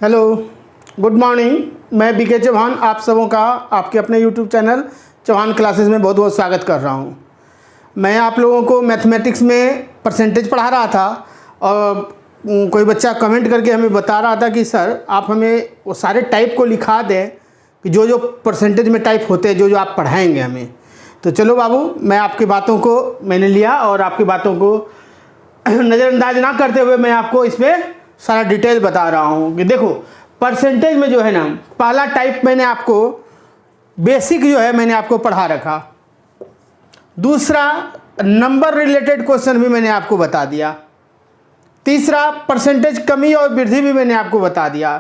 Hello, good morning. मैं BK Chauhan आप सबों का आपके अपने यूट्यूब चैनल चौहान क्लासेस में बहुत बहुत स्वागत कर रहा हूं। मैं आप लोगों को मैथमेटिक्स में परसेंटेज पढ़ा रहा था और कोई बच्चा कमेंट करके हमें बता रहा था कि सर आप हमें वो सारे टाइप को लिखा दें कि जो जो परसेंटेज में टाइप होते हैं, जो जो आप पढ़ाएंगे हमें। तो चलो बाबू, मैं आपकी बातों को मैंने लिया और आपकी बातों को नज़रअंदाज ना करते हुए मैं आपको इसमें सारा डिटेल बता रहा हूँ कि देखो परसेंटेज में जो है ना, पहला टाइप मैंने आपको बेसिक जो है मैंने आपको पढ़ा रखा। दूसरा नंबर रिलेटेड क्वेश्चन भी मैंने आपको बता दिया। तीसरा परसेंटेज कमी और वृद्धि भी मैंने आपको बता दिया।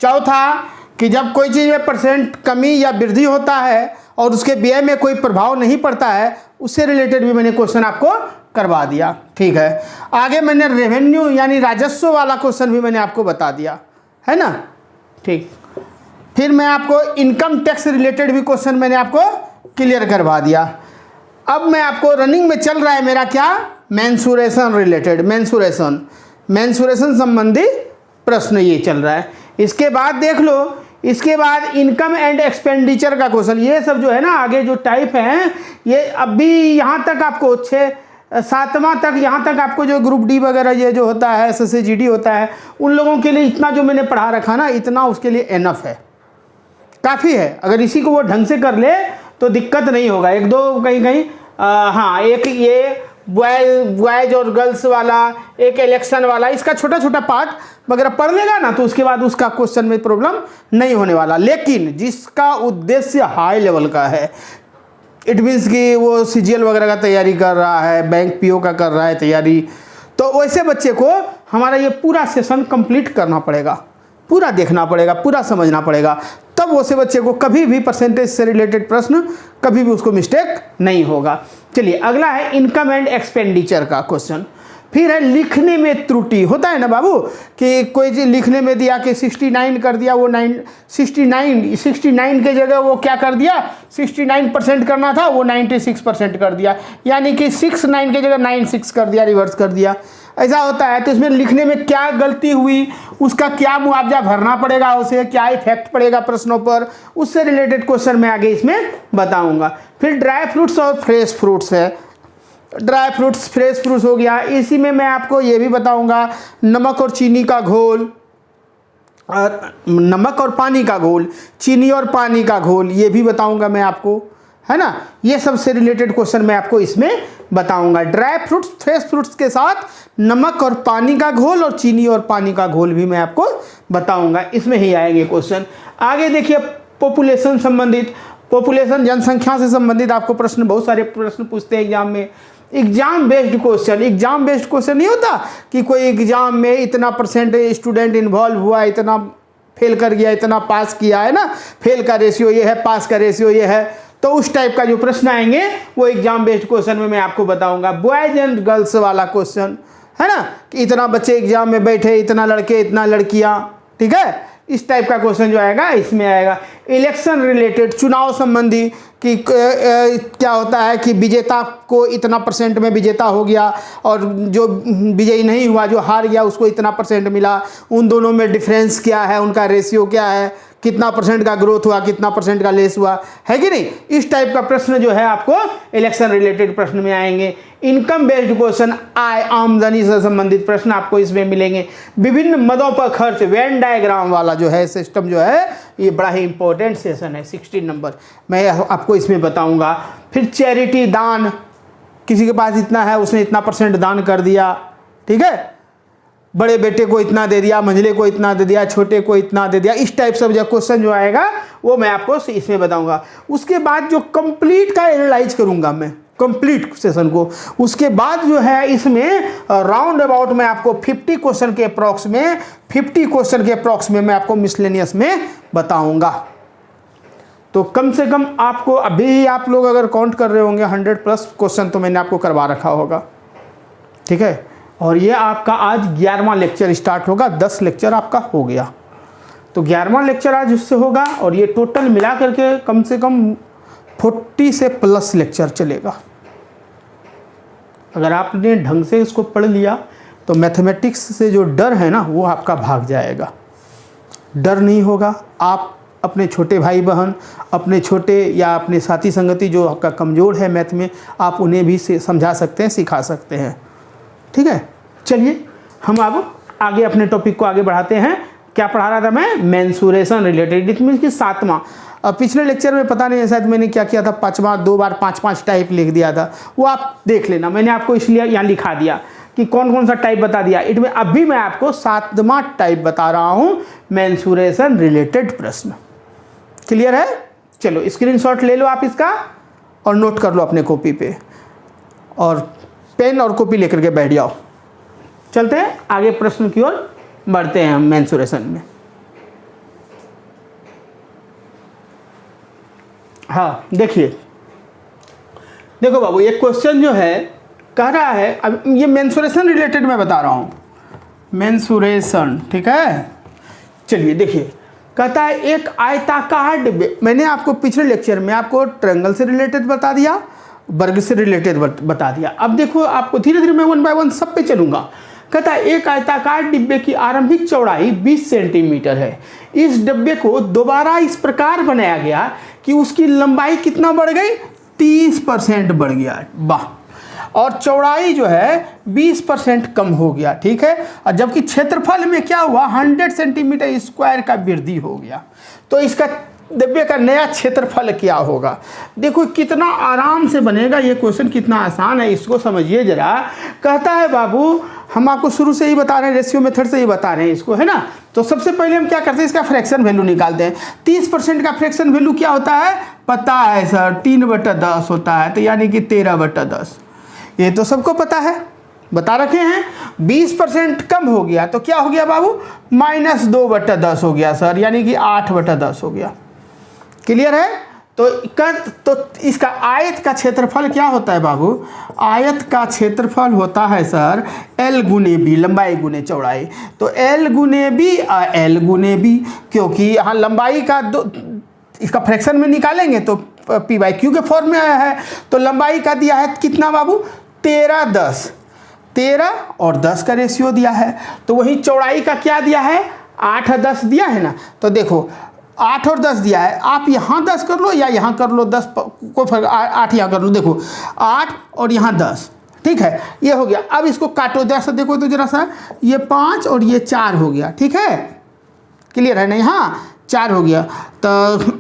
चौथा कि जब कोई चीज़ में परसेंट कमी या वृद्धि होता है और उसके व्यय में कोई प्रभाव नहीं पड़ता है, उससे रिलेटेड भी मैंने क्वेश्चन आपको करवा दिया। ठीक है, आगे मैंने रेवेन्यू यानी राजस्व वाला क्वेश्चन भी मैंने आपको बता दिया है ना। ठीक, फिर मैं आपको इनकम टैक्स रिलेटेड भी क्वेश्चन मैंने आपको क्लियर करवा दिया। अब मैं आपको रनिंग में चल रहा है मेरा क्या, मेंसुरेशन रिलेटेड, मेंसुरेशन संबंधी प्रश्न ये चल रहा है। इसके बाद देख लो, इसके बाद इनकम एंड एक्सपेंडिचर का क्वेश्चन। ये सब जो है ना आगे जो टाइप हैं, ये अभी यहाँ तक आपको 7वां तक, यहाँ तक आपको जो ग्रुप डी वगैरह ये जो होता है, SSCGD होता है, उन लोगों के लिए इतना जो मैंने पढ़ा रखा ना, इतना उसके लिए एनफ है, काफ़ी है। अगर इसी को वो ढंग से कर ले तो दिक्कत नहीं होगा। एक दो कहीं हाँ, एक ये बॉयज और गर्ल्स वाला, एक इलेक्शन वाला, इसका छोटा छोटा पार्ट वगैरह पढ़ लेगा ना तो उसके बाद उसका क्वेश्चन में प्रॉब्लम नहीं होने वाला। लेकिन जिसका उद्देश्य हाई लेवल का है, इट मीन्स कि वो CGL वगैरह का तैयारी कर रहा है, बैंक PO का कर रहा है तैयारी, तो वैसे बच्चे को हमारा ये पूरा सेशन कंप्लीट करना पड़ेगा, पूरा देखना पड़ेगा, पूरा समझना पड़ेगा, तब वैसे बच्चे को कभी भी परसेंटेज से रिलेटेड प्रश्न कभी भी उसको मिस्टेक नहीं होगा। चलिए अगला है इनकम एंड एक्सपेंडिचर का क्वेश्चन। फिर है लिखने में त्रुटि। होता है ना बाबू कि कोई चीज़ लिखने में दिया कि 69 कर दिया, वो 69 के जगह वो क्या कर दिया, 69% करना था वो 96% कर दिया, यानी कि 69 के जगह 96 कर दिया, रिवर्स कर दिया। ऐसा होता है। तो इसमें लिखने में क्या गलती हुई, उसका क्या मुआवजा भरना पड़ेगा, उसे क्या इफेक्ट पड़ेगा प्रश्नों पर, उससे रिलेटेड क्वेश्चन मैं आगे इसमें बताऊंगा। फिर ड्राई फ्रूट्स और फ्रेश फ्रूट्स है। ड्राई फ्रूट्स फ्रेश फ्रूट्स हो गया। इसी में मैं आपको ये भी बताऊंगा नमक और चीनी का घोल, नमक और पानी का घोल, चीनी और पानी का घोल, ये भी बताऊंगा मैं आपको, है ना। ये सब से रिलेटेड क्वेश्चन मैं आपको इसमें बताऊंगा। ड्राई फ्रूट्स फ्रेश फ्रूट्स के साथ नमक और पानी का घोल और चीनी और पानी का घोल भी मैं आपको बताऊंगा। इसमें ही आएंगे क्वेश्चन। आगे देखिए पॉपुलेशन संबंधित, पॉपुलेशन जनसंख्या से संबंधित आपको प्रश्न, बहुत सारे प्रश्न पूछते हैं एग्जाम में। Exam based question, exam based question नहीं होता कि कोई एग्जाम में इतना परसेंट स्टूडेंट इन्वॉल्व हुआ, इतना फेल कर गया, इतना पास किया, है ना, फेल का रेशियो ये है, पास का रेशियो ये है। तो उस टाइप का जो प्रश्न आएंगे वो एग्जाम बेस्ड क्वेश्चन में मैं आपको बताऊंगा। बॉयज एंड गर्ल्स वाला क्वेश्चन, है ना, कि इतना बच्चे एग्जाम में बैठे, इतना लड़के, इतना लड़कियां, ठीक है, इस टाइप का क्वेश्चन जो आएगा इसमें आएगा। इलेक्शन रिलेटेड, चुनाव संबंधी कि क्या होता है कि विजेता को इतना परसेंट में विजेता हो गया और जो विजयी नहीं हुआ, जो हार गया, उसको इतना परसेंट मिला, उन दोनों में डिफरेंस क्या है, उनका रेशियो क्या है, कितना परसेंट का ग्रोथ हुआ, कितना परसेंट का लेस हुआ, है कि नहीं। इस टाइप का प्रश्न जो है आपको इलेक्शन रिलेटेड प्रश्न में आएंगे। इनकम बेस्ड क्वेश्चन, आय आमदनी से संबंधित प्रश्न आपको इसमें मिलेंगे। विभिन्न मदों पर खर्च, वेन डायग्राम वाला जो है सिस्टम जो है, ये बड़ा ही इंपॉर्टेंट सेशन है, 16 नंबर मैं आपको इसमें बताऊंगा। फिर चैरिटी, दान, किसी के पास इतना है उसने इतना परसेंट दान कर दिया, ठीक है, बड़े बेटे को इतना दे दिया, मंझले को इतना दे दिया, छोटे को इतना दे दिया, इस टाइप से जो क्वेश्चन जो आएगा वो मैं आपको इसमें बताऊंगा। उसके बाद जो कंप्लीट का एनालाइज करूंगा मैं, कंप्लीट सेशन को, उसके बाद जो है इसमें राउंड अबाउट में आपको 50 क्वेश्चन के अप्रॉक्स में मैं आपको मिसलेनियस में बताऊंगा। तो कम से कम आपको अभी आप लोग अगर काउंट कर रहे होंगे 100+ क्वेश्चन तो मैंने आपको करवा रखा होगा, ठीक है। और ये आपका आज 11वां लेक्चर स्टार्ट होगा, 10 लेक्चर आपका हो गया, तो 11वां लेक्चर आज उससे होगा और ये टोटल मिला करके कम से कम 40 से प्लस लेक्चर चलेगा। अगर आपने ढंग से इसको पढ़ लिया तो मैथमेटिक्स से जो डर है ना वो आपका भाग जाएगा। डर नहीं होगा। आप अपने छोटे भाई बहन, अपने छोटे या अपने साथी संगति जो आपका कमज़ोर है मैथ में, आप उन्हें भी समझा सकते हैं, सिखा सकते हैं। ठीक है, चलिए हम अब आगे अपने टॉपिक को आगे बढ़ाते हैं। क्या पढ़ा रहा था मैं? मेंसुरेशन रिलेटेड, इट मीन्स कि 7वां। पिछले लेक्चर में पता नहीं शायद मैंने क्या किया था, 5वां 2 बार 5 टाइप लिख दिया था, वो आप देख लेना। मैंने आपको इसलिए यहाँ लिखा दिया कि कौन कौन सा टाइप बता दिया। इट में अभी मैं आपको 7वां टाइप बता रहा हूँ, मेंसुरेशन रिलेटेड प्रश्न। क्लियर है? चलो स्क्रीनशॉट ले लो आप इसका और नोट कर लो अपने कॉपी पे, और पेन और कॉपी लेकर के बैठ जाओ। चलते हैं आगे प्रश्न की ओर बढ़ते हैं हम मेंसुरेशन में। हाँ देखिए, देखो बाबू, ये क्वेश्चन जो है कह रहा है, अब ये मेंसुरेशन रिलेटेड मैं बता रहा हूँ, मेंसुरेशन। ठीक है, चलिए देखिए, कहता है एक आयताकार डिब्बे, मैंने आपको पिछले लेक्चर में आपको ट्रायंगल से रिलेटेड बता दिया, वर्ग से रिलेटेड बता दिया। अब देखो आपको धीरे धीरे मैं 1 बाय 1 सब पे चलूंगा। कहता है एक आयताकार डिब्बे की आरंभिक चौड़ाई 20 सेंटीमीटर है। इस डिब्बे को दोबारा इस प्रकार बनाया गया कि उसकी लंबाई कितना बढ़ गई? 30% बढ़ गया। वाह! और चौड़ाई जो है 20% कम हो गया। ठीक है, और जबकि क्षेत्रफल में क्या हुआ? 100 सेंटीमीटर स्क्वायर का वृद्धि हो गया। तो इसका डिब्बे का नया क्षेत्रफल क्या होगा? देखो कितना आराम से बनेगा ये क्वेश्चन, कितना आसान है, इसको समझिए जरा। कहता है बाबू, हम आपको शुरू से ही बता रहे हैं, रेशियो मेथड से ही बता रहे हैं इसको, है ना। तो सबसे पहले हम क्या करते हैं, इसका फ्रैक्शन वैल्यू निकालते हैं। 30% का फ्रैक्शन वैल्यू क्या होता है? पता है सर, 3/10 होता है, तो यानी कि 13/10। ये तो सबको पता है, बता रखे हैं। 20% कम हो गया तो क्या हो गया बाबू? -2/10 हो गया सर, यानी कि 8/10 हो गया। क्लियर है? तो इसका आयत का क्षेत्रफल क्या होता है बाबू? आयत का क्षेत्रफल होता है सर L गुने बी, लंबाई गुने चौड़ाई। तो L गुने बी L गुने बी, क्योंकि यहाँ लंबाई का इसका फ्रैक्शन में निकालेंगे तो P/Q के फॉर्म में आया है। तो लंबाई का दिया है कितना बाबू? 13/10, 13 और 10 का रेशियो दिया है। तो वही चौड़ाई का क्या दिया है? 8 और 10 दिया है ना। तो देखो 8 और 10 दिया है, आप यहाँ 10 कर लो या यहाँ कर लो, 10 को फर्क, 8 यहाँ कर लो। देखो 8 और यहाँ 10, ठीक है, ये हो गया। अब इसको काटो जरा सा, देखो तो जरा सा, ये 5 और ये 4 हो गया। ठीक है, क्लियर है? नहीं, हाँ 4 हो गया। तो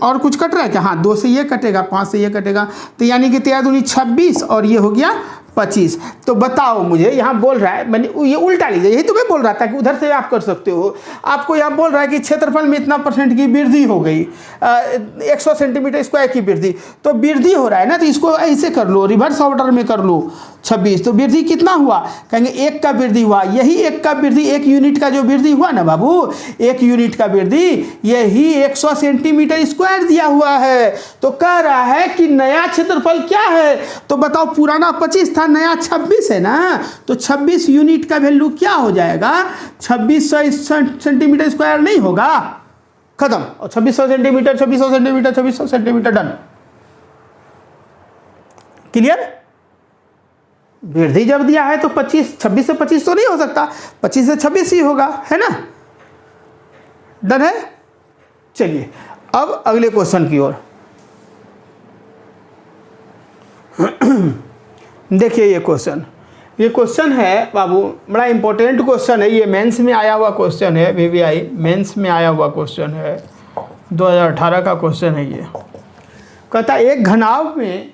और कुछ कट रहा है क्या? हाँ, 2 से ये कटेगा, 5 से ये कटेगा, तो यानी कि 13 दूनी 26 और ये हो गया 25। तो बताओ मुझे, यहाँ बोल रहा है, मैंने ये उल्टा लीजिए, यही तो मैं बोल रहा था कि उधर से आप कर सकते हो। आपको यहाँ बोल रहा है कि क्षेत्रफल में इतना % की वृद्धि हो गई, 100 सेंटीमीटर स्क्वायर की वृद्धि। तो वृद्धि हो रहा है ना, तो इसको ऐसे कर लो, रिवर्स ऑर्डर में कर लो। 26, तो वृद्धि कितना हुआ? कहेंगे 1 का वृद्धि हुआ। यही 1 का वृद्धि, 1 यूनिट का जो वृद्धि हुआ ना बाबू, 1 यूनिट का वृद्धि, यही 100 सेंटीमीटर स्क्वायर दिया हुआ है। तो कह रहा है कि नया क्षेत्रफल क्या है? तो बताओ, पुराना 25 था, नया 26 है ना। तो 26 यूनिट का वैल्यू क्या हो जाएगा? 2600 सेंटीमीटर स्क्वायर नहीं होगा? खत्म। और 2600 centimetre, 2600 centimetre, 2600 centimetre, done. Clear? वृद्धि जब दिया है तो 26 से 25 तो नहीं हो सकता, 25 से 26 ही होगा, है ना। डन है? चलिए अब अगले क्वेश्चन की ओर देखिए। ये क्वेश्चन है बाबू, बड़ा इंपॉर्टेंट क्वेश्चन है। ये मेंस में आया हुआ क्वेश्चन है, VVI मेंस में आया हुआ क्वेश्चन है, 2018 का क्वेश्चन है। ये कहता है एक घनाभ में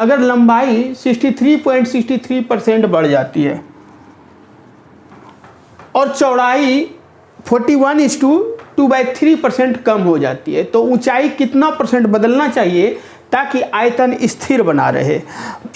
अगर लंबाई 63.63% बढ़ जाती है और चौड़ाई 41:2/3% कम हो जाती है, तो ऊंचाई कितना % बदलना चाहिए ताकि आयतन स्थिर बना रहे?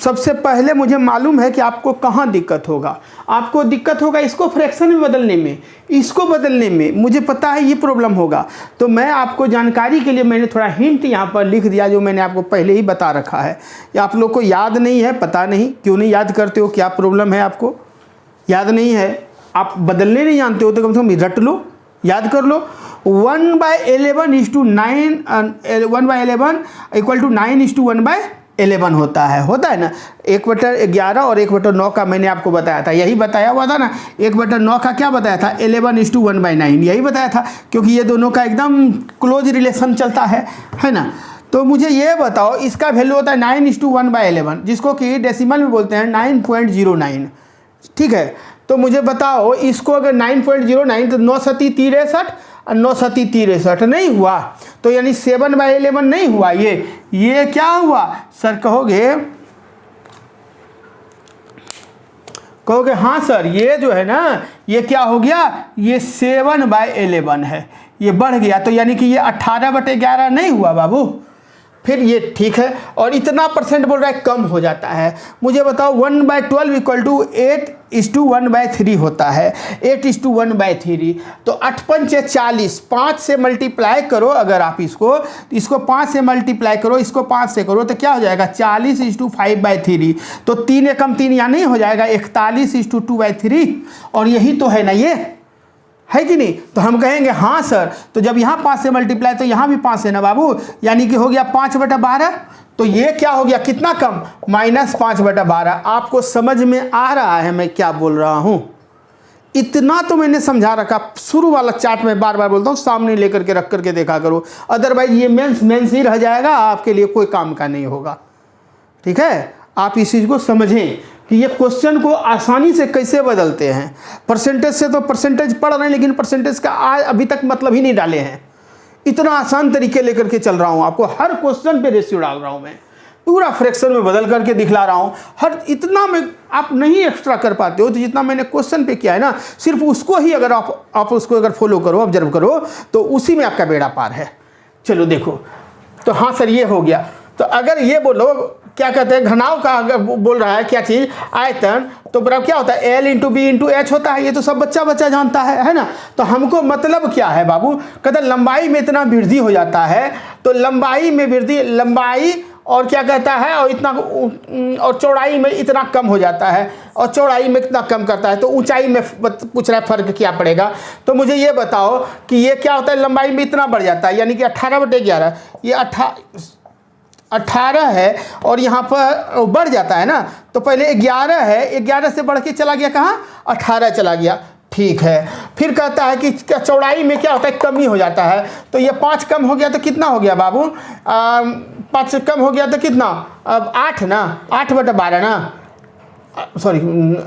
सबसे पहले मुझे मालूम है कि आपको कहाँ दिक्कत होगा। आपको दिक्कत होगा इसको फ्रैक्शन में बदलने में, इसको बदलने में, मुझे पता है ये प्रॉब्लम होगा। तो मैं आपको जानकारी के लिए मैंने थोड़ा हिंट यहाँ पर लिख दिया, जो मैंने आपको पहले ही बता रखा है। या आप लोग को याद नहीं है, पता नहीं क्यों नहीं याद करते हो, क्या प्रॉब्लम है आपको? याद नहीं है, आप बदलने नहीं जानते हो, तो कम से कम रट लो, याद कर लो। 1/11 = 9, 1/11 = 9:1/5। 11 होता है ना। 1/11 और 1/9 का मैंने आपको बताया था, यही बताया हुआ था ना। 1/9 का क्या बताया था, 11:1/9, यही बताया था, क्योंकि ये दोनों का एकदम क्लोज रिलेशन चलता है ना। तो मुझे ये बताओ, इसका वैल्यू होता है 9:1/11, जिसको कि डेसिमल में बोलते हैं 9.09, ठीक है। तो मुझे बताओ, इसको अगर 9.09 तो 9 सती 63 और 9 सती 63 नहीं हुआ, तो यानी 7/11 नहीं हुआ। ये क्या हुआ सर, कहोगे हाँ सर, ये जो है ना, ये क्या हो गया, ये 7/11 है, ये बढ़ गया, तो यानी कि ये 18/11 नहीं हुआ बाबू। फिर ये ठीक है, और इतना परसेंट बोल रहा है कम हो जाता है। मुझे बताओ 1/12 = 8:1/3 होता है, 8:1/3। तो 8×5 = 40, 5 से मल्टीप्लाई करो अगर आप इसको 5 से मल्टीप्लाई करो, इसको 5 से करो, तो क्या हो जाएगा 40:5/3। तो 3 एकम 3 यहाँ नहीं हो जाएगा, 41:2/3। और यही तो है ना, ये है कि नहीं। तो हम कहेंगे हाँ सर, तो जब यहाँ 5 से मल्टीप्लाई तो यहाँ भी 5 है ना बाबू, यानी कि हो गया 5/12। तो ये क्या हो गया, कितना कम, -5/12। आपको समझ में आ रहा है मैं क्या बोल रहा हूँ? इतना तो मैंने समझा रखा। शुरू वाला चार्ट में बार बार बोलता हूँ, सामने लेकर के रख करके देखा करो, अदरवाइज ये मेंस ही रह जाएगा, आपके लिए कोई काम का नहीं होगा। ठीक है, आप इस चीज़ को समझें कि ये क्वेश्चन को आसानी से कैसे बदलते हैं। परसेंटेज से तो परसेंटेज पढ़ रहे हैं, लेकिन परसेंटेज का अभी तक मतलब ही नहीं डाले हैं। इतना आसान तरीके लेकर के चल रहा हूँ, आपको हर क्वेश्चन पे रेशियो डाल रहा हूँ मैं, पूरा फ्रैक्शन में बदल करके दिखला रहा हूँ। इतना में आप नहीं एक्स्ट्रा कर पाते हो, तो जितना मैंने क्वेश्चन पे किया है ना, सिर्फ उसको ही अगर आप उसको अगर फॉलो करो, ऑब्जर्व करो, तो उसी में आपका बेड़ा पार है। चलो देखो, तो हाँ सर ये हो गया। तो अगर ये बोलो क्या कहते हैं, घनाव का अगर बोल रहा है क्या चीज़, आयतन, तो बराबर क्या होता है, L × B × H होता है। ये तो सब बच्चा जानता है ना। तो हमको मतलब क्या है बाबू, कहते हैं लंबाई में इतना वृद्धि हो जाता है, तो लंबाई में वृद्धि, लंबाई और क्या कहता है, और इतना, और चौड़ाई में इतना कम हो जाता है, और चौड़ाई में कितना कम करता है, तो ऊंचाई में पूछ रहा है फ़र्क क्या पड़ेगा। तो मुझे ये बताओ कि ये क्या होता है, लंबाई में इतना बढ़ जाता है, यानी कि 18/11, ये 18 है, और यहाँ पर बढ़ जाता है ना। तो पहले 11 है, 11 से बढ़ के चला गया कहाँ, 18 चला गया। ठीक है, फिर कहता है कि चौड़ाई में क्या होता है, कमी हो जाता है। तो ये 5 कम हो गया तो कितना हो गया बाबू, 5 से कम हो गया तो कितना, अब 8 ना, 8/12 ना, सॉरी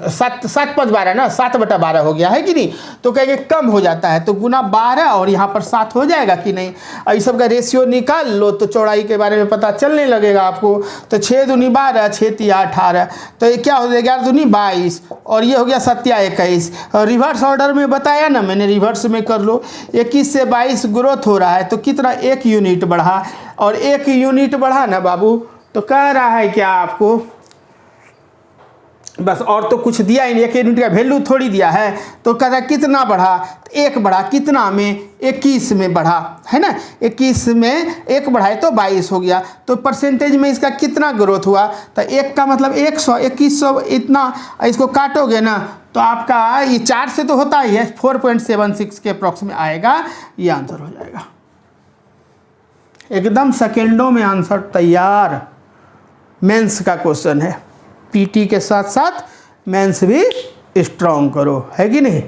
7/12 ना, 7/12 हो गया है कि नहीं। तो कहेंगे कम हो जाता है, तो गुना 12 और यहाँ पर 7 हो जाएगा कि नहीं। इस सब का रेशियो निकाल लो, तो चौड़ाई के बारे में पता चलने लगेगा आपको। तो 6 दूनी 12, 6 तिया 18, तो ये क्या हो गया, 11 दूनी 22, और ये हो गया 7 तिया 21। और रिवर्स ऑर्डर में बताया ना मैंने, रिवर्स में कर लो। 21 से 22 ग्रोथ हो रहा है, तो कितना, 1 यूनिट बढ़ा, और 1 यूनिट बढ़ा ना बाबू, तो कह रहा है क्या आपको, बस और तो कुछ दिया ही नहीं, 1 यूनिट का वैल्यू थोड़ी दिया है। तो कहता है कितना बढ़ा, 1 बढ़ा, कितना में, 21 में बढ़ा, है ना। 21 में 1 बढ़ाए तो 22 हो गया। तो परसेंटेज में इसका कितना ग्रोथ हुआ, तो 1 का मतलब 100, 2100 इतना, इसको काटोगे ना, तो आपका ये 4 से तो होता ही है, 4.76 के अप्रॉक्स में आएगा। ये आंसर हो जाएगा, एकदम सेकेंडों में आंसर तैयार। मेंस का क्वेश्चन है, पीटी के साथ साथ मेंस भी स्ट्रॉन्ग करो, है कि नहीं।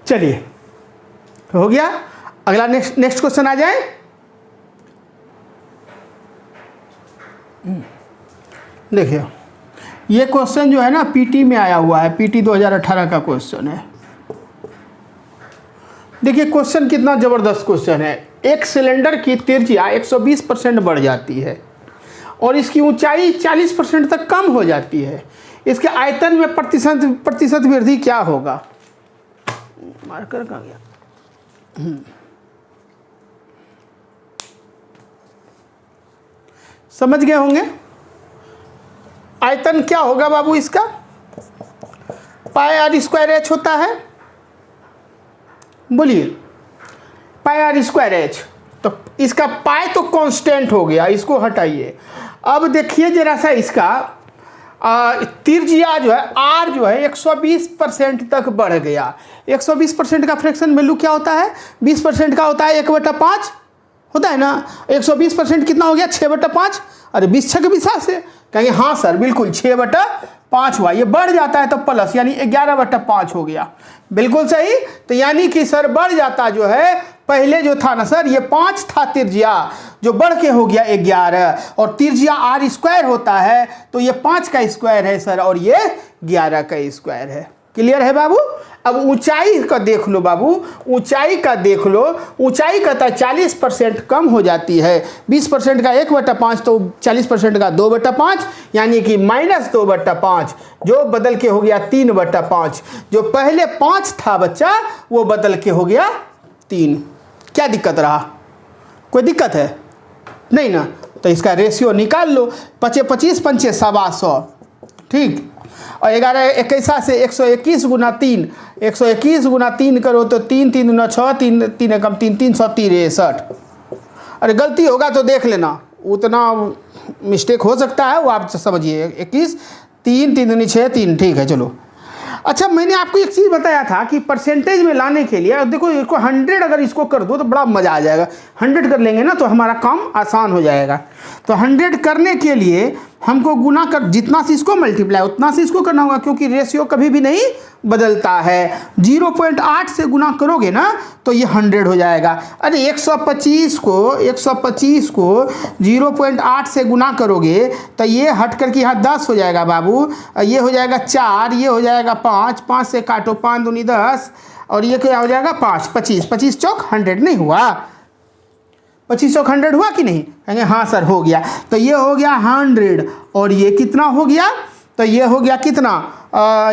चलिए हो गया, अगला नेक्स्ट क्वेश्चन आ जाए। देखिए ये क्वेश्चन जो है ना, पीटी में आया हुआ है, पीटी 2018 का क्वेश्चन है। देखिए क्वेश्चन कितना ज़बरदस्त क्वेश्चन है। एक सिलेंडर की त्रिज्या 120% बढ़ जाती है, और इसकी ऊंचाई 40% तक कम हो जाती है। इसके आयतन में प्रतिशत वृद्धि क्या होगा। मार्कर कहाँ गया, समझ गए होंगे। आयतन क्या होगा बाबू इसका, πr² होता है, बोलिए πr²। तो इसका पाई तो कांस्टेंट हो गया, इसको हटाइए। अब देखिए जरा सा, इसका त्रिज्या जो है आर जो है 120% तक बढ़ गया। 120% का फ्रैक्शन वैल्यू क्या होता है, 20% का होता है 1/5, होता है ना। 120% कितना हो गया, 6/5। अरे 20 छक 20 से कहेंगे हाँ सर बिल्कुल 6/5 हुआ। ये बढ़ जाता है तो प्लस यानी 11/5 हो गया। बिल्कुल सही। तो यानी कि सर बढ़ जाता जो है, पहले जो था ना सर ये 5 था त्रिज्या, जो बढ़ के हो गया 11, और त्रिज्या r² होता है तो ये 5 का स्क्वायर है सर, और ये 11 का स्क्वायर है। क्लियर है बाबू। अब ऊंचाई का देख लो बाबू, ऊंचाई का देख लो। ऊंचाई कहता है 40% कम हो जाती है। 20% का 1/5 तो 40% का 2/5, यानी कि -2/5, जो बदल के हो गया 3/5। जो पहले 5 था बच्चा वो बदल के हो गया 3। क्या दिक्कत रहा, कोई दिक्कत है नहीं ना। तो इसका रेशियो निकाल लो, 25 25 पंचे 125, ठीक। और 11 21 से 121 × 3, 121 × 3 करो तो 3 3 9 6, 3 3 कम 3 363। अरे गलती होगा तो देख लेना, उतना मिस्टेक हो सकता है वो आप समझिए। 21 3 3 दूनी 6 3, ठीक है चलो। अच्छा मैंने आपको एक चीज़ बताया था कि परसेंटेज में लाने के लिए देखो इसको 100 अगर इसको कर दो तो बड़ा मज़ा आ जाएगा। 100 कर लेंगे ना तो हमारा काम आसान हो जाएगा। तो 100 करने के लिए हमको गुना कर, जितना से इसको मल्टीप्लाई उतना से इसको करना होगा, क्योंकि रेशियो कभी भी नहीं बदलता है। 0.8 से गुना करोगे ना तो ये 100 हो जाएगा। अरे 125 को 0.8 से गुना करोगे तो ये हट करके यहाँ 10 हो जाएगा बाबू, ये हो जाएगा 4, ये हो जाएगा 5, 5 से काटो 5 दूनी 10, और ये क्या हो जाएगा 5 25, 25 चौक 100 नहीं हुआ, 25 चौक 100 हुआ कि नहीं, कहेंगे हाँ सर हो गया। तो ये हो गया 100, और ये कितना हो गया, तो ये हो गया कितना,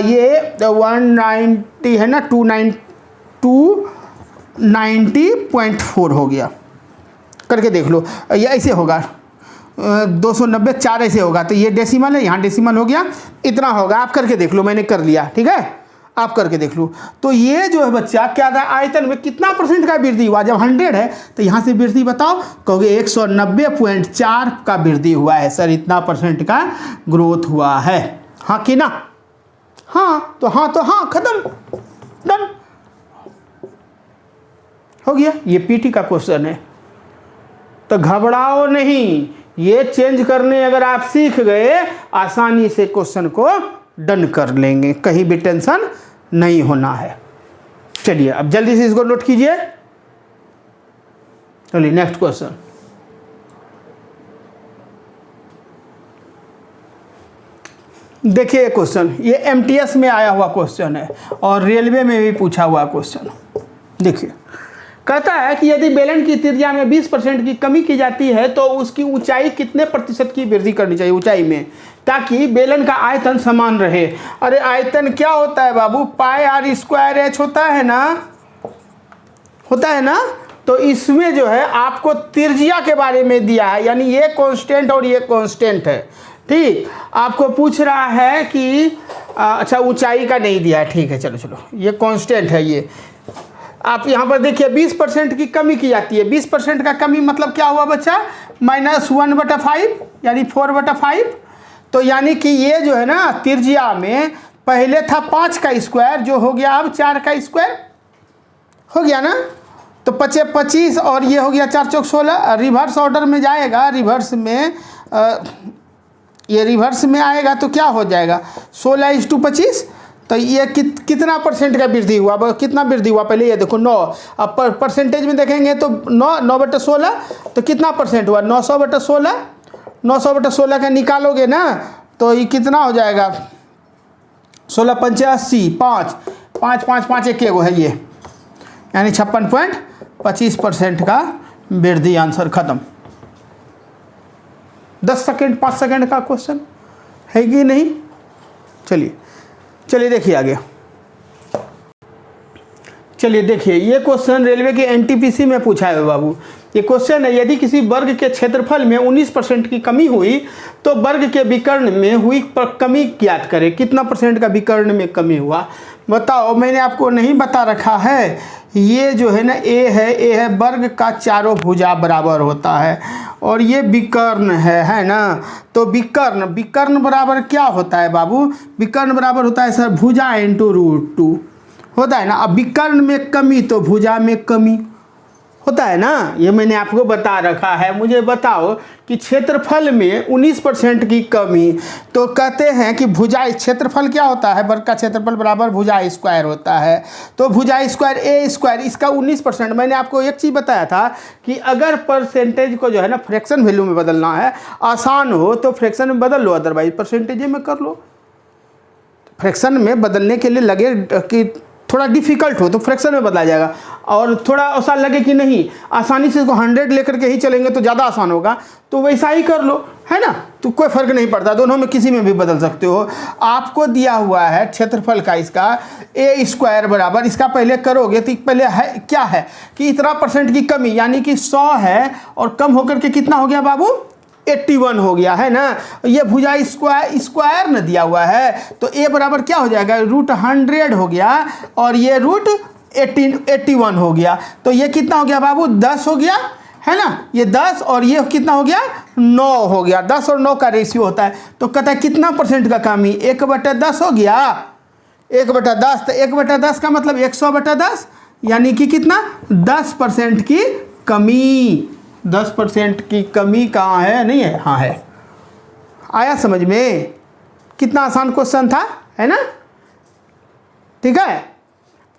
ये 190 है ना, 290.4 हो गया। करके देख लो, ये ऐसे होगा 290 4 ऐसे होगा, तो ये डेसिमल है, यहाँ डेसिमल हो गया, इतना होगा। आप करके देख लो, मैंने कर लिया, ठीक है आप करके देख लो। तो ये जो है बच्चा क्या था, आयतन में कितना % का वृद्धि हुआ, जब 100 है तो यहाँ से वृद्धि बताओ, कहोगे 190.4 का वृद्धि हुआ है सर, इतना % का ग्रोथ हुआ है, हाँ कि ना। हाँ तो हाँ खत्म, डन हो गया। ये पीटी का क्वेश्चन है, तो घबराओ नहीं, ये चेंज करने अगर आप सीख गए आसानी से क्वेश्चन को डन कर लेंगे, कहीं भी टेंशन नहीं होना है। चलिए अब जल्दी से इसको नोट कीजिए। चलिए नेक्स्ट क्वेश्चन। देखिए क्वेश्चन, ये एमटीएस में आया हुआ क्वेश्चन है और रेलवे में भी पूछा हुआ क्वेश्चन। देखिए कहता है कि यदि बेलन की त्रिज्या में 20% की कमी की जाती है तो उसकी ऊंचाई कितने % की वृद्धि करनी चाहिए ऊंचाई में, ताकि बेलन का आयतन समान रहे। अरे आयतन क्या होता है बाबू, πr² होता है ना। तो इसमें जो है आपको त्रिज्या के बारे में दिया है, यानी ये कांस्टेंट और ये कांस्टेंट है, ठीक। आपको पूछ रहा है कि अच्छा ऊंचाई का नहीं दिया है, ठीक है चलो ये कांस्टेंट है। ये आप यहाँ पर देखिए 20% की कमी की जाती है। 20% का कमी मतलब क्या हुआ बच्चा, -1/5 यानी 4/5। तो यानी कि ये जो है ना त्रिज्या में पहले था 5 का स्क्वायर, जो हो गया अब 4 का स्क्वायर हो गया ना। तो 25 25 और ये हो गया 4 चौक 16। रिवर्स ऑर्डर में जाएगा, रिवर्स में ये रिवर्स में आएगा तो क्या हो जाएगा 16:25। तो ये कितना % का वृद्धि हुआ, कितना वृद्धि हुआ पहले ये देखो 9। अब परसेंटेज में देखेंगे तो 9/16, तो कितना % हुआ 900/16। 900/16 का निकालोगे ना तो ये कितना हो जाएगा 16 पंचे 80, 5 5 5 5 1 है ये, यानी 56.25% का वृद्धि। आंसर खत्म। 10 सेकेंड 5 सेकेंड का क्वेश्चन है कि नहीं। चलिए देखिए आगे। चलिए देखिए ये क्वेश्चन रेलवे के एनटीपीसी में पूछा है बाबू। ये क्वेश्चन है, यदि किसी वर्ग के क्षेत्रफल में 19% की कमी हुई तो वर्ग के विकर्ण में हुई कमी ज्ञात करें। कितना % का विकर्ण में कमी हुआ बताओ। मैंने आपको नहीं बता रखा है, ये जो है ना ए है वर्ग का चारों भुजा बराबर होता है, और ये विकर्ण है ना। तो विकर्ण बराबर क्या होता है बाबू, विकर्ण बराबर होता है सर भुजा × √2 होता है ना। अब विकर्ण में कमी तो भुजा में कमी होता है ना, ये मैंने आपको बता रखा है। मुझे बताओ कि क्षेत्रफल में 19% की कमी, तो कहते हैं कि भुजा क्षेत्रफल क्या होता है, वर्ग का क्षेत्रफल बराबर भुजा स्क्वायर होता है। तो भुजा स्क्वायर ए स्क्वायर इसका 19%। मैंने आपको एक चीज़ बताया था कि अगर परसेंटेज को जो है ना फ्रैक्शन वैल्यू में बदलना है, आसान हो तो फ्रैक्शन में बदल लो, अदरवाइज परसेंटेज में कर लो। फ्रैक्शन में बदलने के लिए लगे कि थोड़ा डिफ़िकल्ट हो तो फ्रैक्शन में बदला जाएगा, और थोड़ा आसान लगे कि नहीं आसानी से इसको 100 लेकर के ही चलेंगे तो ज़्यादा आसान होगा, तो वैसा ही कर लो, है ना। तो कोई फ़र्क नहीं पड़ता, दोनों में किसी में भी बदल सकते हो। आपको दिया हुआ है क्षेत्रफल का इसका ए स्क्वायर बराबर, इसका पहले करोगे तो पहले है क्या है कि इतना % की कमी, यानी कि 100 है और कम होकर के कितना हो गया बाबू, 81 हो गया, है ना। ये भुजा स्क्वायर न दिया हुआ है, तो ए बराबर क्या हो जाएगा, √100 हो गया, और ये √81 हो गया। तो ये कितना हो गया बाबू, 10 हो गया, है ना। ये 10 और ये कितना हो गया, 9 हो गया। 10 और 9 का रेशियो होता है, तो कहता है कितना % का कमी, 1/10 हो गया। 1/10, तो 1/10 का मतलब 100/10, यानी कि कितना, 10% की कमी। 10% की कमी कहाँ है, नहीं है, हाँ है। आया समझ में, कितना आसान क्वेश्चन था, है ना। ठीक है,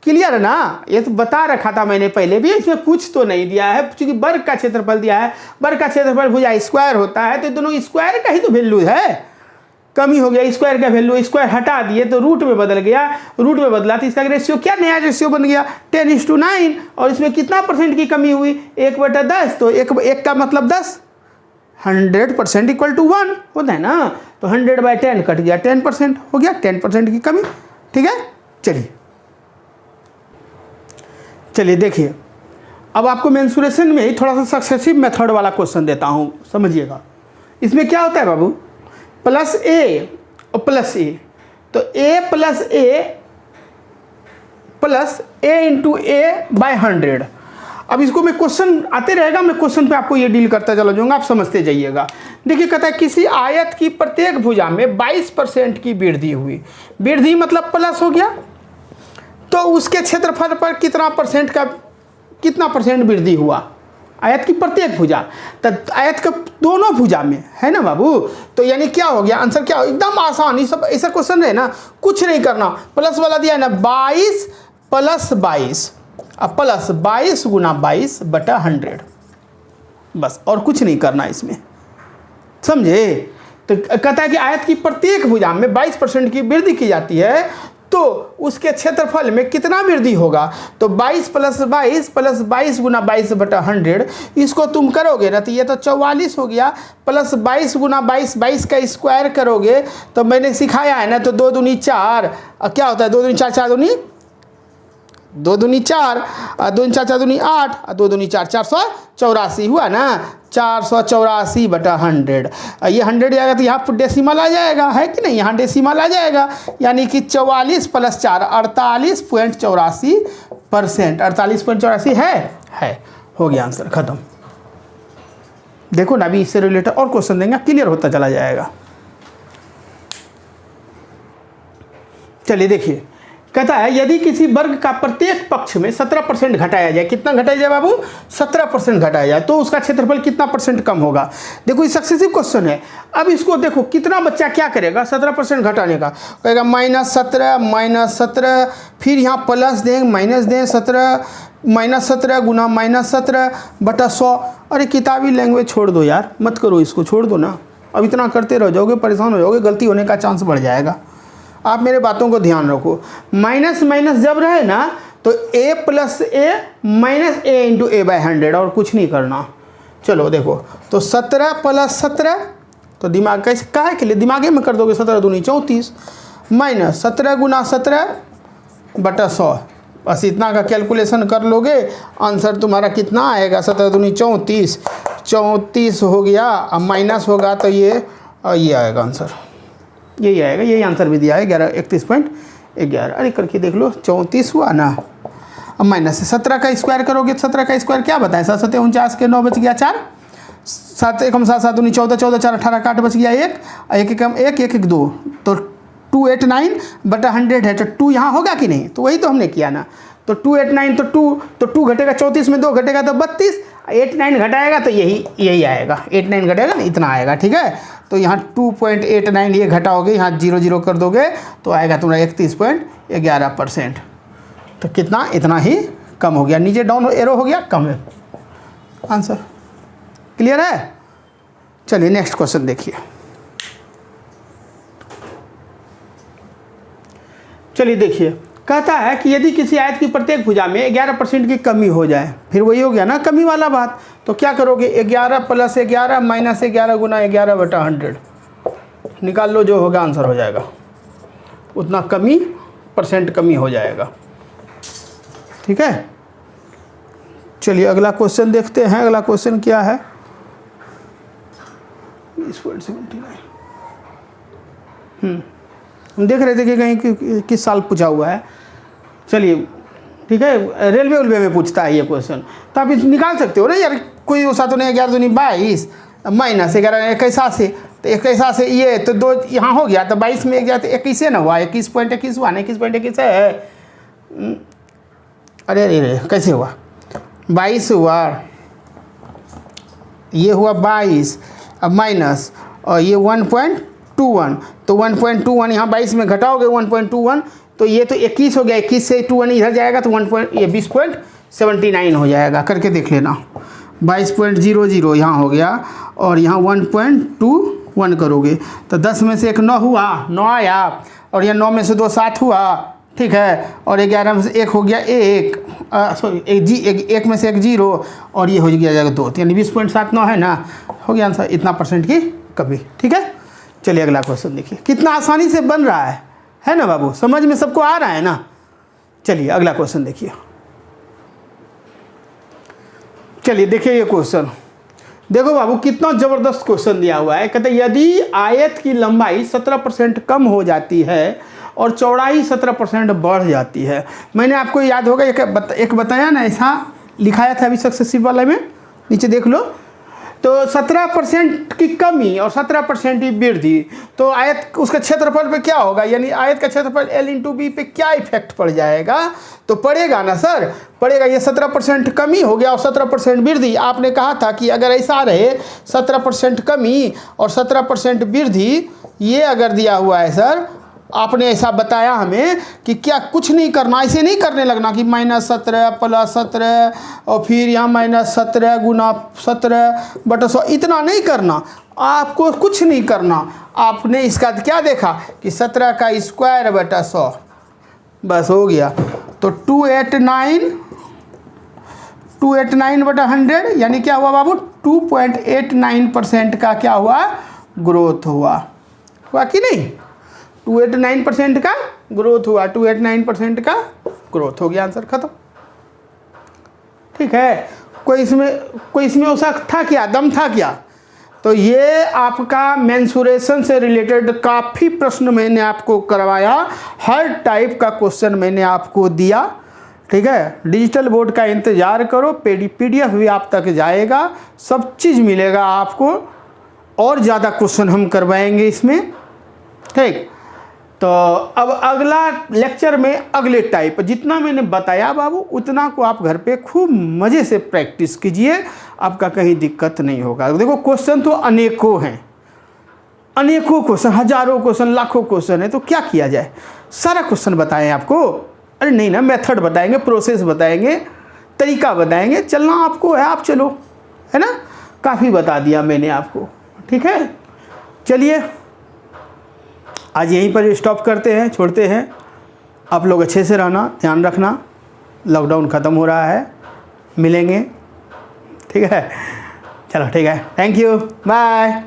क्लियर है ना। ये तो बता रखा था मैंने पहले भी, इसमें कुछ तो नहीं दिया है, क्योंकि वर्ग का क्षेत्रफल दिया है, वर्ग का क्षेत्रफल भुजा स्क्वायर होता है, तो दोनों स्क्वायर का ही तो वैल्यू है। कमी हो गया, स्क्वायर का वैल्यू, स्क्वायर हटा दिए तो रूट में बदल गया, रूट में बदला तो इसका रेशियो क्या, नया रेशियो बन गया 10:9। और इसमें कितना % की कमी हुई, 1/10, तो एक का मतलब 10, 100% = 1 होता है ना। तो 100/10 कट गया, 10% हो गया, 10% की कमी। ठीक है, चलिए देखिए, अब आपको मेंसुरेशन में ही थोड़ा सा सक्सेसिव मेथड वाला क्वेश्चन देता हूँ, समझिएगा। इसमें क्या होता है बाबू, +a और +a, तो a + a × a/100। अब इसको मैं क्वेश्चन आते रहेगा, मैं क्वेश्चन पे आपको ये डील करता चला जाऊंगा, आप समझते जाइएगा। देखिए, कहता है किसी आयत की प्रत्येक भुजा में 22% की वृद्धि हुई, वृद्धि मतलब प्लस हो गया, तो उसके क्षेत्रफल पर कितना % वृद्धि हुआ, आयत की प्रत्येक भुजा, तो आयत का दोनों भुजा में, है ना बाबू। तो यानी क्या हो गया, आंसर क्या हो, एकदम आसान। ये सब ऐसा क्वेश्चन है ना, कुछ नहीं करना, प्लस वाला दिया है ना, 22 + 22, अब +22 × 22/100, बस, और कुछ नहीं करना इसमें, समझे। तो कहता है कि आयत की प्रत्येक भुजा में 22% की वृद्धि की जाती है, तो उसके क्षेत्रफल में कितना वृद्धि होगा, तो 22 + 22 + 22 × 22/100, इसको तुम करोगे ना तो ये तो 44 हो गया, +22 × 22, 22 का स्क्वायर करोगे तो मैंने सिखाया है ना, तो 2 दूनी 4, क्या होता है, 2 दूनी 4, 4 दूनी 2 दूनी 4, 2 दूनी 4, 4 दूनी 8, 2 दूनी 4, 484 हुआ ना, 484/100। ये 100 जाएगा तो यहाँ पर डेसिमल आ जाएगा, है कि नहीं, यहाँ डेसिमल आ जाएगा, यानी कि 44 + 4 48.84%, 48.84 है, हो गया आंसर, खत्म। देखो ना, अभी इससे रिलेटेड और क्वेश्चन देंगे, क्लियर होता चला जाएगा। चलिए देखिए, कहता है यदि किसी वर्ग का प्रत्येक पक्ष में 17% घटाया जाए, कितना घटाया जाए बाबू, 17% घटाया जाए, तो उसका क्षेत्रफल कितना % कम होगा। देखो ये सक्सेसिव क्वेश्चन है। अब इसको देखो, कितना बच्चा क्या करेगा 17% घटाने का, कहेगा -17, फिर यहाँ प्लस दें, माइनस दें, 17 -17 गुना -17/100। अरे किताबी लैंग्वेज छोड़ दो यार, मत करो इसको, छोड़ दो ना। अब इतना करते रह जाओगे, परेशान हो जाओगे, गलती होने का चांस बढ़ जाएगा। आप मेरे बातों को ध्यान रखो, माइनस माइनस जब रहे ना तो a + a - a × a/100, और कुछ नहीं करना। चलो देखो, तो 17 + 17, तो दिमाग कैसे काहे के लिए दिमागे में कर दोगे, 17 दूनी 34, -17 × 17/100, बस इतना का कैलकुलेशन कर लोगे, आंसर तुम्हारा कितना आएगा, 17 दूनी 34, 34 हो गया, अब माइनस होगा तो ये आएगा आंसर, यही आएगा, यही आंसर भी दिया है 31.11। अरे करके देख लो, 34 हुआ ना, अब माइनस से 17 का स्क्वायर करोगे, 17 का स्क्वायर क्या बताएं, 7 7 49 के 9 बच गया 4, 7 1 7 7 दूनी 14, 14 4 18 का 8 बच गया 1, 1 1 1 1 1 2, तो 289/100 है, तो 2 यहाँ होगा कि नहीं, तो वही तो हमने किया ना। तो 289 तो 2 घटेगा 34 में 2 घटेगा तो 32, 89 घटाएगा तो यही आएगा, 89 घटेगा ना इतना आएगा, ठीक है। तो यहाँ 2.89 ये घटाओगे, यहाँ 0 0 कर दोगे तो आएगा तुम्हारा 31.11%। तो कितना, इतना ही कम हो गया, नीचे डाउन एरो हो गया, कम है आंसर। क्लियर है? चलिए नेक्स्ट क्वेश्चन देखिए। चलिए देखिए, कहता है कि यदि किसी आयत की प्रत्येक भुजा में 11% की कमी हो जाए, फिर वही हो गया ना कमी वाला बात, तो क्या करोगे, 11 + 11 - 11 गुना 11/100 निकाल लो, जो होगा आंसर हो जाएगा, उतना कमी परसेंट कमी हो जाएगा, ठीक है। चलिए अगला क्वेश्चन देखते हैं। अगला क्वेश्चन क्या है, 20.79। हम देख रहे थे कि कहीं किस साल पूछा हुआ है। चलिए ठीक है, रेलवे में पूछता है ये क्वेश्चन, तो आप निकाल सकते हो ना यार, कोई वैसा तो नहीं, 11 दूनी 22 - 11 21 से, तो 21 से ये तो 2 यहाँ हो गया, तो 22 में 1 गया तो 21 है ना हुआ, 21.21 हुआ ना, 21.21 है। अरे अरे कैसे हुआ, 22 हुआ, ये हुआ 22, अब माइनस, और ये 1.21, तो 1.21 यहाँ 22 में घटाओगे 1.21, तो ये तो 21 हो गया, 21 से 21 इधर जाएगा तो 20.79 हो जाएगा, करके देख लेना। 22.00 यहाँ हो गया, और यहाँ 1.21 करोगे तो 10 में से 1 9 हुआ, 9 आया, और यह 9 में से 2 7 हुआ, ठीक है, और 11 में से 1 हो गया 1, सॉरी 1 में से 1 0, और ये हो गया जाएगा 2, यानी 20.79 है ना, हो गया आंसर, इतना परसेंट की कमी, ठीक है। चलिए अगला क्वेश्चन देखिए, कितना आसानी से बन रहा है ना बाबू, समझ में सबको आ रहा है ना। चलिए अगला क्वेश्चन देखिए। चलिए देखिए ये क्वेश्चन, देखो बाबू कितना ज़बरदस्त क्वेश्चन दिया हुआ है। कहते यदि आयत की लंबाई 17% कम हो जाती है और चौड़ाई 17% बढ़ जाती है। मैंने आपको याद होगा एक बताया ना, ऐसा लिखाया था अभी सक्सेसिव वाले में, नीचे देख लो। तो 17% की कमी और 17% की वृद्धि, तो आयत उसका क्षेत्रफल पे क्या होगा, यानी आयत का क्षेत्रफल L × B पे क्या इफेक्ट पड़ जाएगा, तो पड़ेगा ना सर, पड़ेगा। ये 17% कमी हो गया और 17% वृद्धि। आपने कहा था कि अगर ऐसा रहे 17% कमी और 17% वृद्धि, ये अगर दिया हुआ है सर, आपने ऐसा बताया हमें कि क्या कुछ नहीं करना, ऐसे नहीं करने लगना कि -17 + 17 और फिर यहाँ -17 गुना 17/100, इतना नहीं करना, आपको कुछ नहीं करना। आपने इसका क्या देखा कि 17 का स्क्वायर बटा 100, बस हो गया। तो 289/100 यानी क्या हुआ बाबू, 2.89% का क्या हुआ, ग्रोथ हुआ कि नहीं। 289% का ग्रोथ हुआ, 289% का ग्रोथ हो गया, आंसर खत्म, ठीक है। कोई इसमें ऐसा था क्या, दम था क्या। तो ये आपका मेंसुरेशन से रिलेटेड काफ़ी प्रश्न मैंने आपको करवाया, हर टाइप का क्वेश्चन मैंने आपको दिया, ठीक है। डिजिटल बोर्ड का इंतज़ार करो, PDF भी आप तक जाएगा, सब चीज़ मिलेगा आपको, और ज़्यादा क्वेश्चन हम करवाएंगे इसमें, ठीक। तो अब अगला लेक्चर में अगले टाइप, जितना मैंने बताया बाबू उतना को आप घर पे खूब मज़े से प्रैक्टिस कीजिए, आपका कहीं दिक्कत नहीं होगा। देखो क्वेश्चन तो अनेकों हैं, अनेकों क्वेश्चन, हज़ारों क्वेश्चन, लाखों क्वेश्चन है, तो क्या किया जाए, सारा क्वेश्चन बताएं आपको। अरे नहीं ना, मेथड बताएंगे, प्रोसेस बताएंगे, तरीका बताएंगे, चलना आपको है, आप चलो, है ना। काफ़ी बता दिया मैंने आपको, ठीक है। चलिए आज यहीं पर स्टॉप करते हैं, छोड़ते हैं। आप लोग अच्छे से रहना, ध्यान रखना, लॉकडाउन ख़त्म हो रहा है, मिलेंगे, ठीक है। चलो ठीक है, थैंक यू, बाय।